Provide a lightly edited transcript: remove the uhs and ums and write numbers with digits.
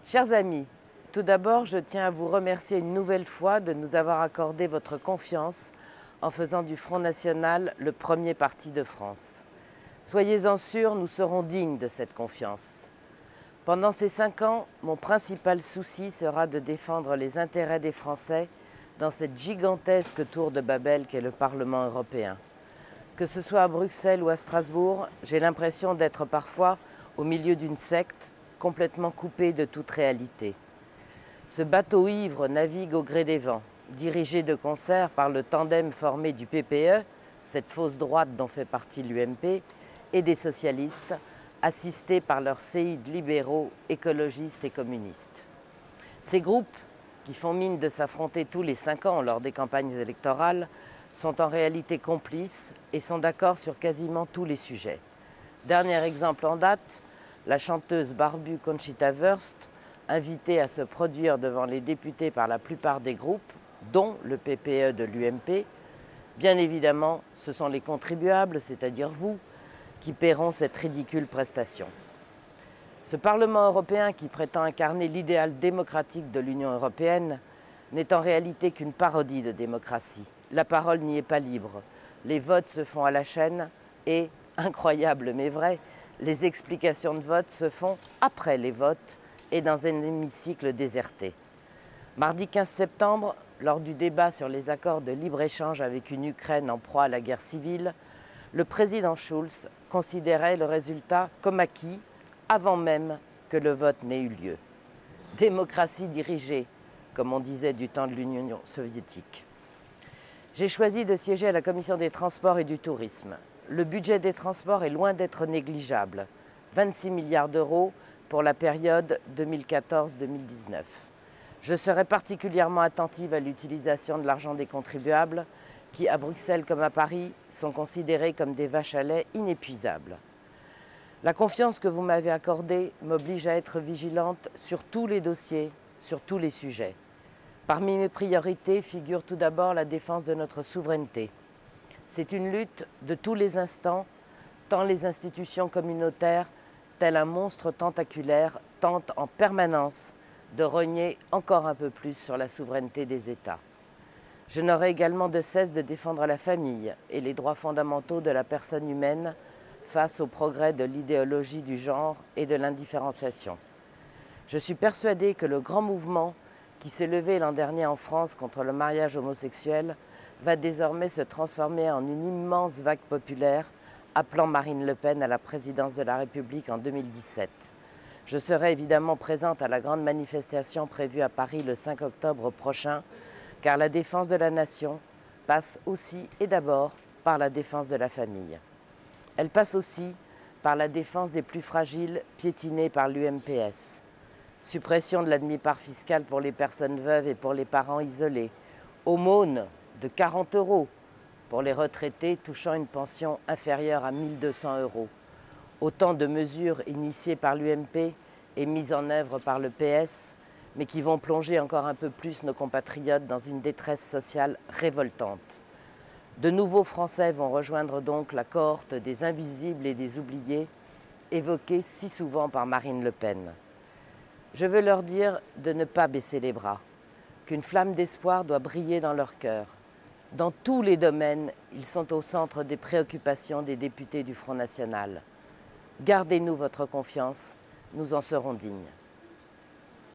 Chers amis, tout d'abord, je tiens à vous remercier une nouvelle fois de nous avoir accordé votre confiance en faisant du Front National le premier parti de France. Soyez-en sûrs, nous serons dignes de cette confiance. Pendant ces 5 ans, mon principal souci sera de défendre les intérêts des Français dans cette gigantesque tour de Babel qu'est le Parlement européen. Que ce soit à Bruxelles ou à Strasbourg, j'ai l'impression d'être parfois au milieu d'une secte complètement coupée de toute réalité. Ce bateau ivre navigue au gré des vents, dirigé de concert par le tandem formé du PPE, cette fausse droite dont fait partie l'UMP, et des socialistes, assistés par leurs séides libéraux, écologistes et communistes. Ces groupes, qui font mine de s'affronter tous les 5 ans lors des campagnes électorales, sont en réalité complices et sont d'accord sur quasiment tous les sujets. Dernier exemple en date, la chanteuse barbue Conchita Wurst, invitée à se produire devant les députés par la plupart des groupes, dont le PPE de l'UMP. Bien évidemment, ce sont les contribuables, c'est-à-dire vous, qui paieront cette ridicule prestation. Ce Parlement européen qui prétend incarner l'idéal démocratique de l'Union européenne n'est en réalité qu'une parodie de démocratie. La parole n'y est pas libre. Les votes se font à la chaîne et, incroyable mais vrai, les explications de vote se font après les votes et dans un hémicycle déserté. Mardi 15 septembre, lors du débat sur les accords de libre-échange avec une Ukraine en proie à la guerre civile, le président Schulz considérait le résultat comme acquis avant même que le vote n'ait eu lieu. Démocratie dirigée, comme on disait du temps de l'Union soviétique. J'ai choisi de siéger à la commission des transports et du tourisme. Le budget des transports est loin d'être négligeable, 26 milliards d'euros pour la période 2014-2019. Je serai particulièrement attentive à l'utilisation de l'argent des contribuables qui, à Bruxelles comme à Paris, sont considérés comme des vaches à lait inépuisables. La confiance que vous m'avez accordée m'oblige à être vigilante sur tous les dossiers, sur tous les sujets. Parmi mes priorités figure tout d'abord la défense de notre souveraineté. C'est une lutte de tous les instants, tant les institutions communautaires, tel un monstre tentaculaire, tentent en permanence de rogner encore un peu plus sur la souveraineté des États. Je n'aurai également de cesse de défendre la famille et les droits fondamentaux de la personne humaine face au progrès de l'idéologie du genre et de l'indifférenciation. Je suis persuadée que le grand mouvement qui s'est levé l'an dernier en France contre le mariage homosexuel va désormais se transformer en une immense vague populaire appelant Marine Le Pen à la présidence de la République en 2017. Je serai évidemment présente à la grande manifestation prévue à Paris le 5 octobre prochain, car la défense de la nation passe aussi et d'abord par la défense de la famille. Elle passe aussi par la défense des plus fragiles piétinés par l'UMPS. Suppression de la demi-part fiscale pour les personnes veuves et pour les parents isolés. Aumône de 40 € pour les retraités touchant une pension inférieure à 1 200 €. Autant de mesures initiées par l'UMP et mises en œuvre par le PS, mais qui vont plonger encore un peu plus nos compatriotes dans une détresse sociale révoltante. De nouveaux Français vont rejoindre donc la cohorte des invisibles et des oubliés, évoqués si souvent par Marine Le Pen. Je veux leur dire de ne pas baisser les bras, qu'une flamme d'espoir doit briller dans leur cœur. Dans tous les domaines, ils sont au centre des préoccupations des députés du Front National. Gardez-nous votre confiance, nous en serons dignes.